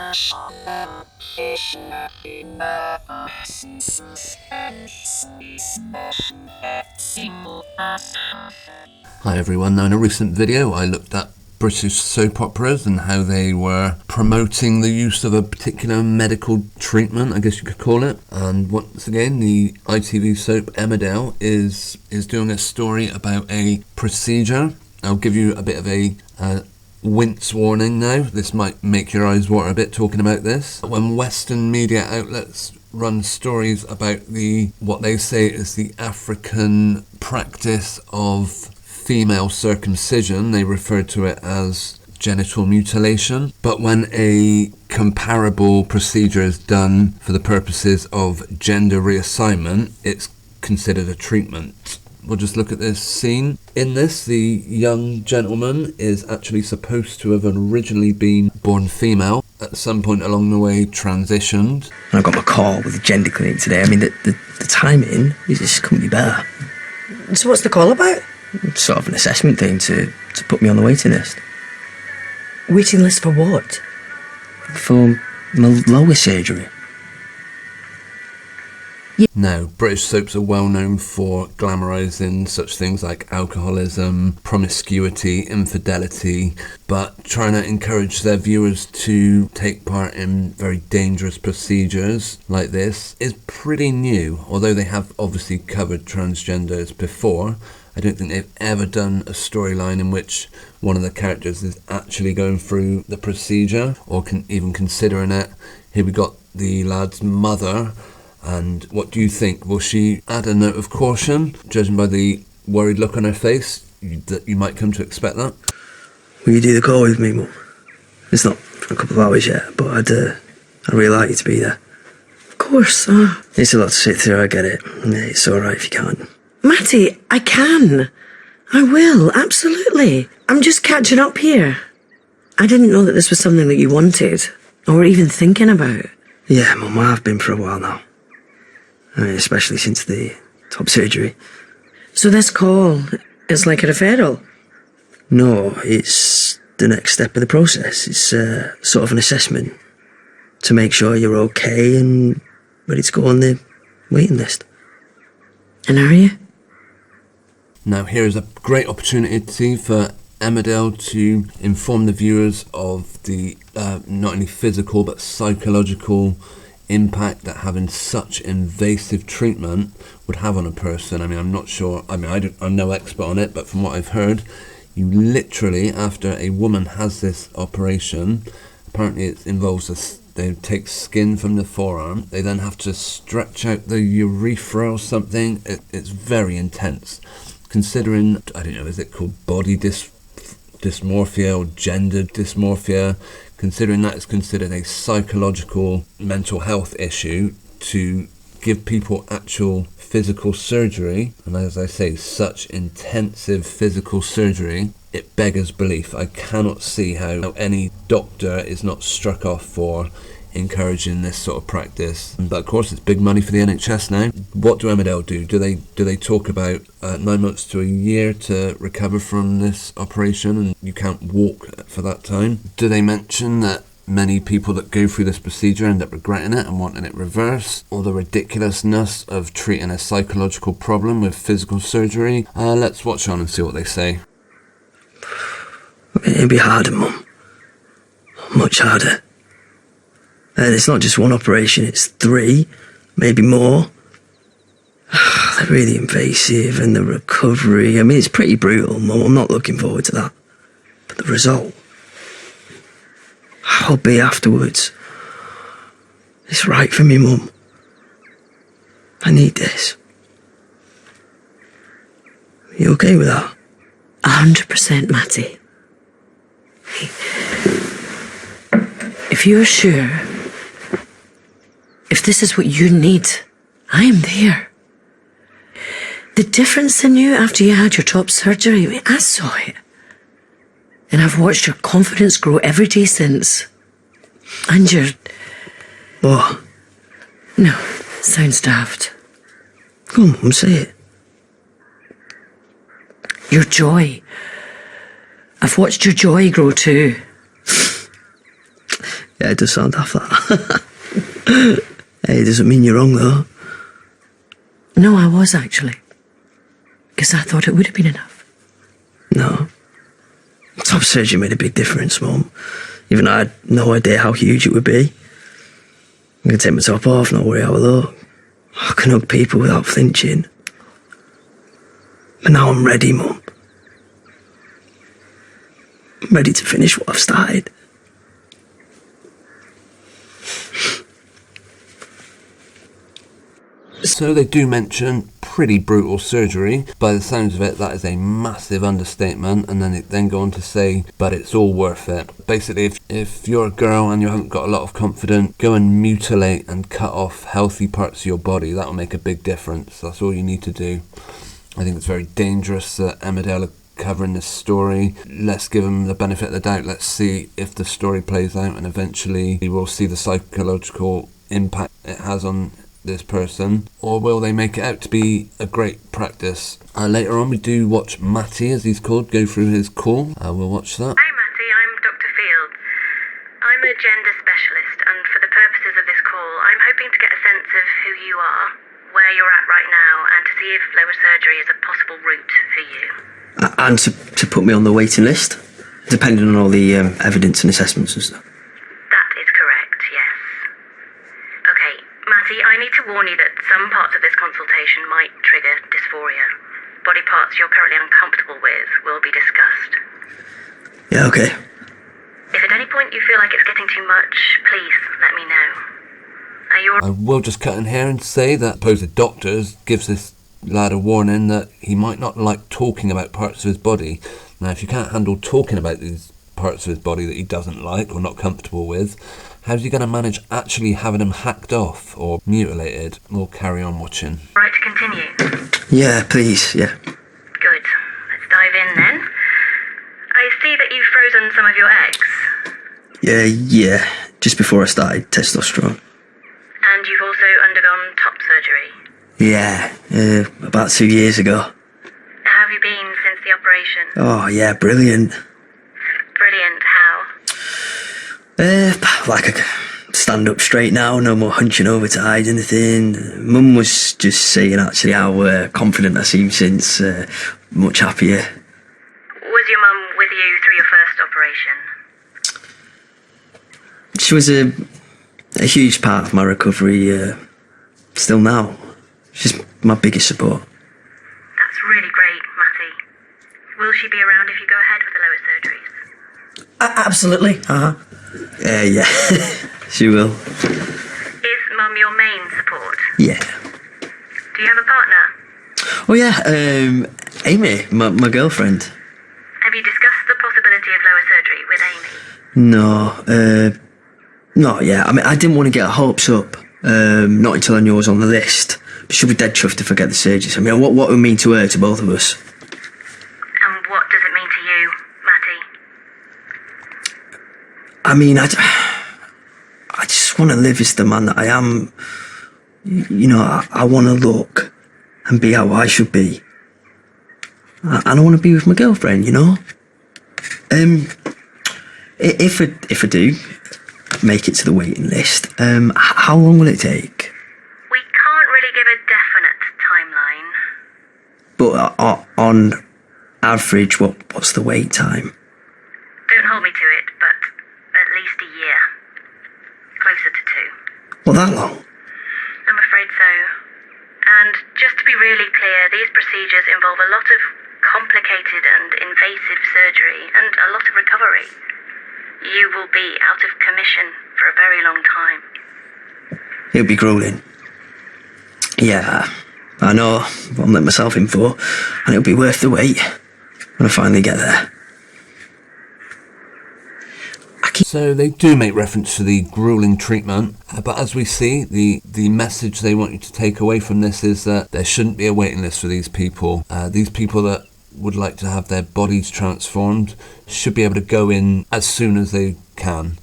Hi everyone, now in a recent video I looked at British soap operas and how they were promoting the use of a particular medical treatment, I guess you could call it. And once again, the ITV soap Emmerdale is doing a story about a procedure. I'll give you a bit of a wince warning now. This might make your eyes water a bit talking about this. When Western media outlets run stories about what they say is the African practice of female circumcision, they refer to it as genital mutilation. But when a comparable procedure is done for the purposes of gender reassignment, it's considered a treatment. We'll just look at this scene. In this, the young gentleman is actually supposed to have originally been born female, at some point along the way transitioned. I got my call with the gender clinic today. I mean, the timing just couldn't be better. So what's the call about? It's sort of an assessment thing to put me on the waiting list. Waiting list for what? For my lower surgery. Now, British soaps are well known for glamorising such things like alcoholism, promiscuity, infidelity, but trying to encourage their viewers to take part in very dangerous procedures like this is pretty new. Although they have obviously covered transgenders before, I don't think they've ever done a storyline in which one of the characters is actually going through the procedure or even considering it. Here we got the lad's mother. And what do you think? Will she add a note of caution, judging by the worried look on her face? You might come to expect that. Will you do the call with me, Mum? It's not for a couple of hours yet, but I'd really like you to be there. Of course. It's a lot to sit through, I get it. It's alright if you can't. Matty, I can. I will, absolutely. I'm just catching up here. I didn't know that this was something that you wanted, or were even thinking about. Yeah, Mum, I've been for a while now. I mean, especially since the top surgery. So this call is like a referral? No, it's the next step of the process. It's sort of an assessment to make sure you're okay and ready to go on the waiting list. And are you? Now here's a great opportunity for Emmerdale to inform the viewers of the not only physical but psychological impact that having such invasive treatment would have on a person. I mean, I'm not sure, I'm no expert on it, but from what I've heard, you literally, after a woman has this operation, apparently it involves they take skin from the forearm, they then have to stretch out the urethra or something. It's very intense. Considering, I don't know, is it called body dysmorphia or gender dysmorphia? Considering that is considered a psychological mental health issue, to give people actual physical surgery, and as I say, such intensive physical surgery, it beggars belief. I cannot see how any doctor is not struck off for encouraging this sort of practice. But of course it's big money for the NHS now. What do Emmerdale do? Do they talk about 9 months to a year to recover from this operation and you can't walk for that time? Do they mention that many people that go through this procedure end up regretting it and wanting it reversed? Or the ridiculousness of treating a psychological problem with physical surgery? Let's watch on and see what they say. It'd be harder, Mum. Much harder. And it's not just one operation, it's 3, maybe more. They're really invasive, and the recovery, I mean, it's pretty brutal, Mum. I'm not looking forward to that. But the result, how I'll be afterwards, it's right for me, Mum. I need this. Are you okay with that? 100%, Matty. If you're sure, if this is what you need, I am there. The difference in you after you had your top surgery, I mean, I saw it. And I've watched your confidence grow every day since. And your... What? No, sounds daft. Come on, say it. Your joy. I've watched your joy grow too. Yeah, it does sound daft, that. Hey, it doesn't mean you're wrong, though. No, I was actually. Because I thought it would have been enough. No. Top surgery made a big difference, Mum. Even I had no idea how huge it would be. I can take my top off, not worry how I look. I can hug people without flinching. And now I'm ready, Mum. I'm ready to finish what I've started. So they do mention pretty brutal surgery. By the sounds of it, that is a massive understatement, and then they then go on to say, but it's all worth it. Basically, if you're a girl and you haven't got a lot of confidence, go and mutilate and cut off healthy parts of your body. That'll make a big difference. That's all you need to do. I think it's very dangerous that Emmerdale are covering this story. Let's give them the benefit of the doubt. Let's see if the story plays out, and eventually we will see the psychological impact it has on this person, or will they make it out to be a great practice? Later on we do watch Matty, as he's called, go through his call. We'll watch that. Hi Matty, I'm Dr. Fields. I'm a gender specialist, and for the purposes of this call, I'm hoping to get a sense of who you are, where you're at right now, and to see if lower surgery is a possible route for you. And to put me on the waiting list, depending on all the evidence and assessments and stuff. That is correct, yes. Okay, Matty, I need to warn you that some parts of this consultation might trigger dysphoria. Body parts you're currently uncomfortable with will be discussed. Yeah, okay. If at any point you feel like it's getting too much, please let me know. Are you I will just cut in here and say that supposed doctors gives this lad a warning that he might not like talking about parts of his body. Now, if you can't handle talking about these parts of his body that he doesn't like or not comfortable with, how's he going to manage actually having them hacked off or mutilated? We'll carry on watching. right to continue? Yeah, please, yeah. Good. Let's dive in then. I see that you've frozen some of your eggs. Yeah, just before I started testosterone. And you've also undergone top surgery. Yeah, about 2 years ago. How have you been since the operation? Oh, yeah, brilliant. Brilliant. How? Like I can stand up straight now, no more hunching over to hide anything. Mum was just saying actually how confident I seem since, much happier. Was your mum with you through your first operation? She was a huge part of my recovery, still now. She's my biggest support. That's really great, Matty. Will she be around if you go ahead with the lower surgeries? Absolutely. Yeah, she will. Is mum your main support? Yeah. Do you have a partner? Oh yeah, Amy, my girlfriend. Have you discussed the possibility of lower surgery with Amy? No, not yet. I mean, I didn't want to get her hopes up. Not until I knew I was on the list. But she'll be dead chuffed if I get the surgery. I mean, what would it mean to her, to both of us? And what does it mean to you, Matty? I mean, I just want to live as the man that I am. You know, I want to look and be how I should be. And I want to be with my girlfriend, you know? If I do make it to the waiting list, how long will it take? We can't really give a definite timeline. But on average, what's the wait time? Don't hold me to it, but at least a year. Closer to 2. Well, that long? I'm afraid so. And just to be really clear, these procedures involve a lot of complicated and invasive surgery and a lot of recovery. You will be out of commission for a very long time. It'll be grueling. Yeah, I know what I'm letting myself in for, and it'll be worth the wait when I finally get there. So they do make reference to the grueling treatment, but as we see, the message they want you to take away from this is that there shouldn't be a waiting list for these people. These people that would like to have their bodies transformed should be able to go in as soon as they can.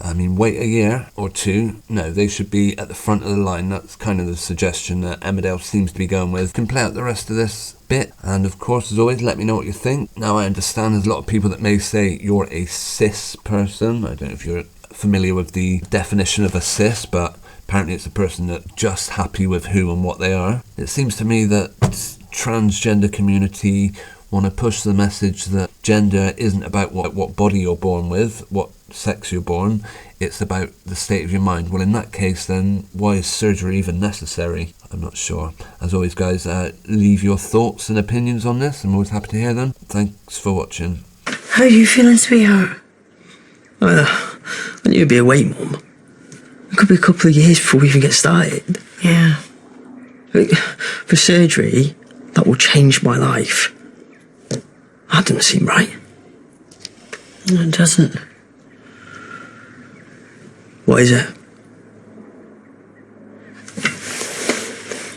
I mean, wait a year or two. No, they should be at the front of the line. That's kind of the suggestion that Emmerdale seems to be going with. You can play out the rest of this bit, and of course, as always, let me know what you think. Now, I understand there's a lot of people that may say you're a cis person. I don't know if you're familiar with the definition of a cis, but apparently it's a person that's just happy with who and what they are. It seems to me that transgender community want to push the message that gender isn't about what body you're born with, what sex you're born, it's about the state of your mind. Well, in that case, then, why is surgery even necessary? I'm not sure. As always, guys, leave your thoughts and opinions on this. I'm always happy to hear them. Thanks for watching. How are you feeling, sweetheart? Well, I knew you'd be away, Mum. It could be a couple of years before we even get started. Yeah. For surgery, that will change my life. That doesn't seem right. It doesn't. What is it?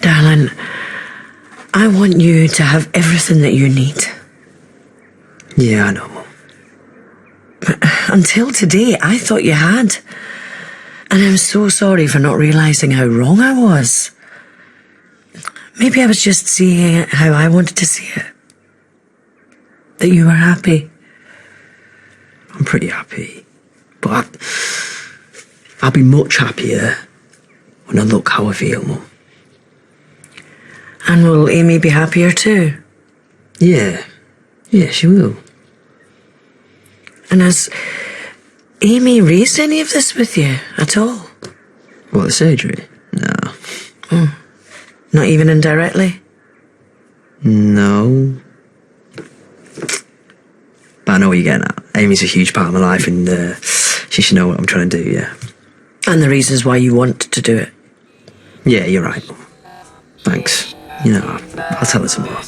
Darling, I want you to have everything that you need. Yeah, I know, Mum. Until today, I thought you had. And I'm so sorry for not realising how wrong I was. Maybe I was just seeing it how I wanted to see it. That you were happy. I'm pretty happy. But I'll be much happier when I look how I feel, Mum. And will Amy be happier too? Yeah. Yeah, she will. And has Amy raised any of this with you at all? What, the surgery? No. Not even indirectly? No. But I know what you're getting at. Amy's a huge part of my life, and she should know what I'm trying to do, yeah. And the reasons why you want to do it? Yeah, you're right, Mum. Thanks. You know, I'll tell her tomorrow.